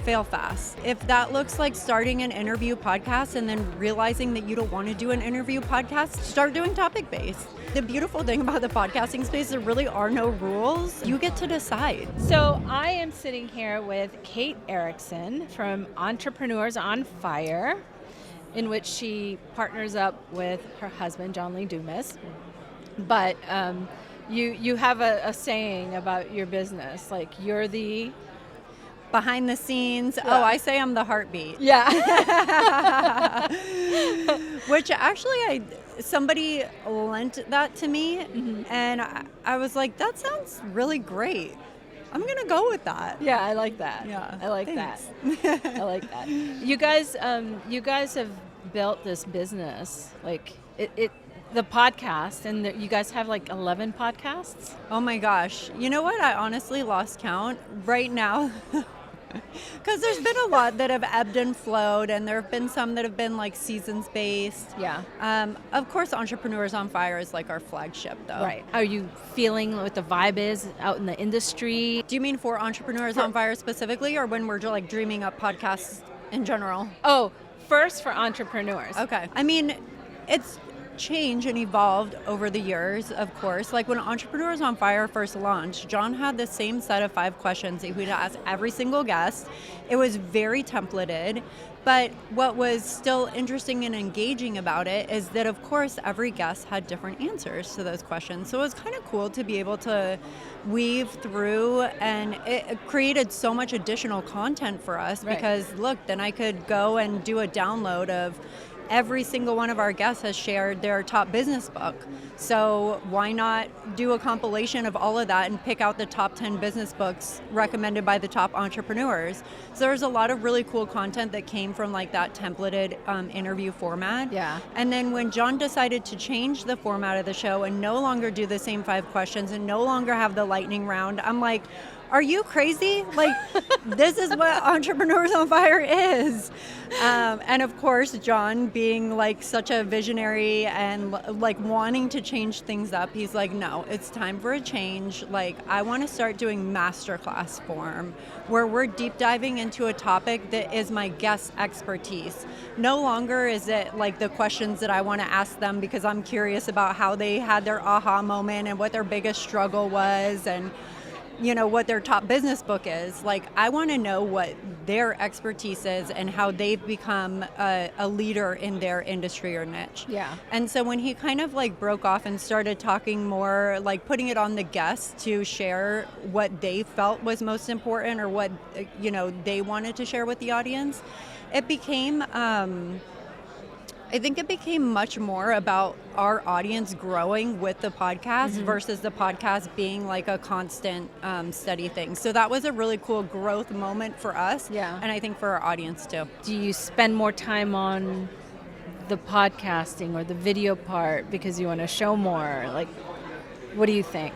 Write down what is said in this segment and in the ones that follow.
fail fast. If that looks like starting an interview podcast and then realizing that you don't want to do an interview podcast, start doing topic-based. The beautiful thing about the podcasting space, there really are no rules. You get to decide. So I am sitting here with Kate Erickson from Entrepreneurs on Fire, in which she partners up with her husband, John Lee Dumas. But you have a saying about your business, like you're the... Behind the scenes. Yeah. Oh, I say I'm the heartbeat. Yeah. Which actually somebody lent that to me, and I was like, that sounds really great. I'm going to go with that. Yeah, I like that. Yeah. I like Thanks. that. I like that. You guys have built this business, like the podcast, and you guys have like 11 podcasts? Oh my gosh. You know what? I honestly lost count right now. Because there's been a lot that have ebbed and flowed, and there have been some that have been like seasons based. Yeah. Of course, Entrepreneurs on Fire is like our flagship, though. Right. Are you feeling what the vibe is out in the industry? Do you mean for Entrepreneurs on Fire specifically, or when we're like dreaming up podcasts in general? Oh, first for entrepreneurs. Okay. I mean, it's changed and evolved over the years, of course. Like when Entrepreneurs on Fire first launched, John had the same set of 5 questions that he would ask every single guest. It was very templated, but what was still interesting and engaging about it is that, of course, every guest had different answers to those questions. So it was kind of cool to be able to weave through, and it created so much additional content for us. Right. Because look, then I could go and do a download of every single one of our guests has shared their top business book. So why not do a compilation of all of that and pick out the top 10 business books recommended by the top entrepreneurs? So there's a lot of really cool content that came from like that templated interview format. Yeah. And then when John decided to change the format of the show and no longer do the same 5 questions and no longer have the lightning round, I'm like, are you crazy? Like, this is what Entrepreneurs on Fire is. And of course, John being like such a visionary and like wanting to change things up, he's like, no, it's time for a change. Like, I want to start doing masterclass form where we're deep diving into a topic that is my guest expertise. No longer is it like the questions that I want to ask them because I'm curious about how they had their aha moment and what their biggest struggle was and you know, what their top business book is. Like, I want to know what their expertise is and how they've become a leader in their industry or niche. Yeah. And so when he kind of like broke off and started talking more, like putting it on the guests to share what they felt was most important or what, you know, they wanted to share with the audience, it became, I think it became much more about our audience growing with the podcast versus the podcast being like a constant steady thing. So that was a really cool growth moment for us. Yeah. And I think for our audience too. Do you spend more time on the podcasting or the video part because you want to show more? Like, what do you think?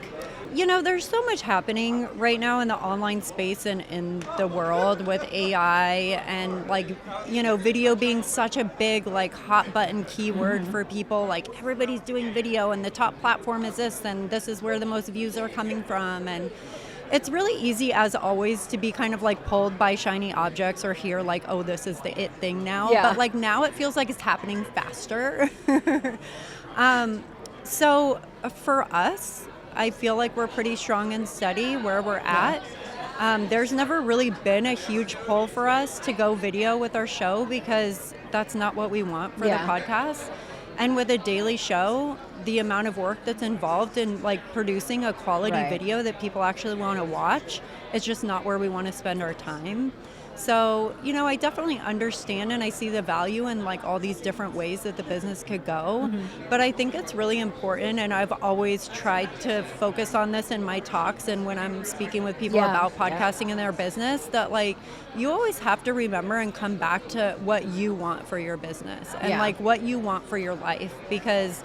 You know, there's so much happening right now in the online space and in the world with AI and like, you know, video being such a big like hot button keyword for people. Like everybody's doing video and the top platform is this and this is where the most views are coming from. And it's really easy as always to be kind of like pulled by shiny objects or hear like, oh, this is the it thing now. Yeah. But like now it feels like it's happening faster. So for us, I feel like we're pretty strong and steady where we're at. There's never really been a huge pull for us to go video with our show because that's not what we want for the podcast. And with a daily show, the amount of work that's involved in like producing a quality video that people actually want to watch, it's just not where we want to spend our time. So, you know, I definitely understand and I see the value in like all these different ways that the business could go. But I think it's really important, and I've always tried to focus on this in my talks and when I'm speaking with people about podcasting in their business, that like you always have to remember and come back to what you want for your business and like what you want for your life, because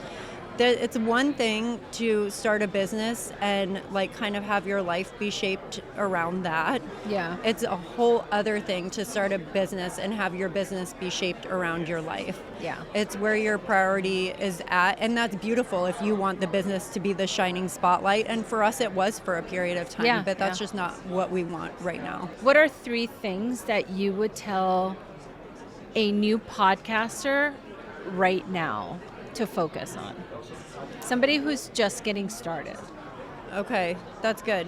it's one thing to start a business and like kind of have your life be shaped around that. Yeah. It's a whole other thing to start a business and have your business be shaped around your life. Yeah. It's where your priority is at, and that's beautiful if you want the business to be the shining spotlight. And for us, it was for a period of time, but that's just not what we want right now. What are 3 things that you would tell a new podcaster right now to focus on? Somebody who's just getting started. Okay, that's good.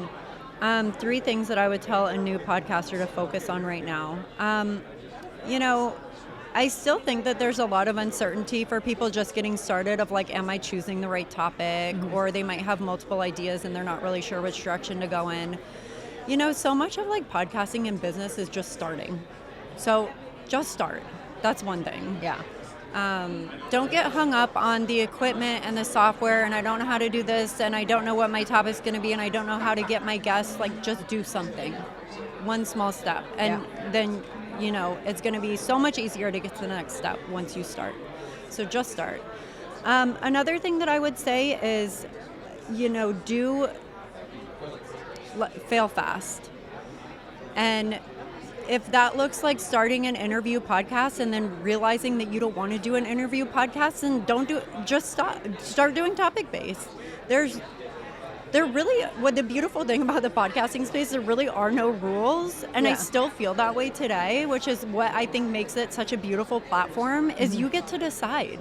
3 things that I would tell a new podcaster to focus on right now. I still think that there's a lot of uncertainty for people just getting started of like, am I choosing the right topic? Or they might have multiple ideas and they're not really sure which direction to go in. So much of like podcasting in business is just starting. So just start. That's one thing. Yeah. Don't get hung up on the equipment and the software and I don't know how to do this and I don't know what my topic's going to be and I don't know how to get my guests. Like, just do something. One small step. And then, it's going to be so much easier to get to the next step once you start. So just start. Another thing that I would say is, fail fast. And if that looks like starting an interview podcast and then realizing that you don't want to do an interview podcast, then don't do it. Just start doing topic based. What the beautiful thing about the podcasting space, there really are no rules, and I still feel that way today, which is what I think makes it such a beautiful platform, is you get to decide.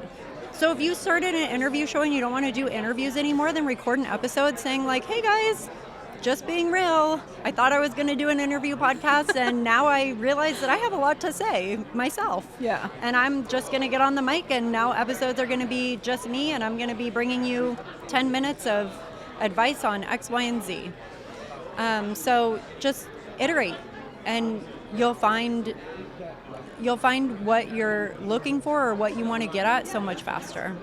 So if you started an interview show and you don't want to do interviews anymore, then record an episode saying like, hey guys, just being real, I thought I was going to do an interview podcast and now I realize that I have a lot to say myself. Yeah. And I'm just going to get on the mic and now episodes are going to be just me and I'm going to be bringing you 10 minutes of advice on X, Y, and Z. So just iterate and you'll find what you're looking for or what you want to get at so much faster.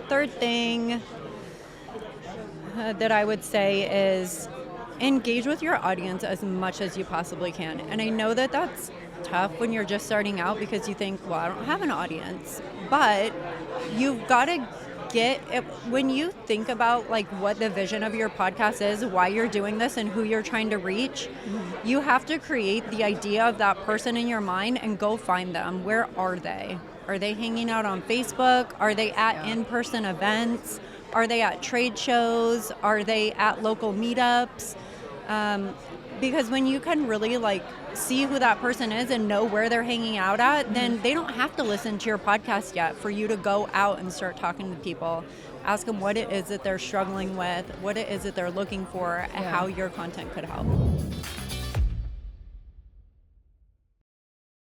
Third thing that I would say is engage with your audience as much as you possibly can. And I know that that's tough when you're just starting out because you think, well, I don't have an audience. But you've got to when you think about like what the vision of your podcast is, why you're doing this and who you're trying to reach, you have to create the idea of that person in your mind and go find them. Where are they? Are they hanging out on Facebook? Are they at in-person events? Are they at trade shows? Are they at local meetups? Because when you can really like see who that person is and know where they're hanging out at, then they don't have to listen to your podcast yet for you to go out and start talking to people. Ask them what it is that they're struggling with, what it is that they're looking for, and how your content could help.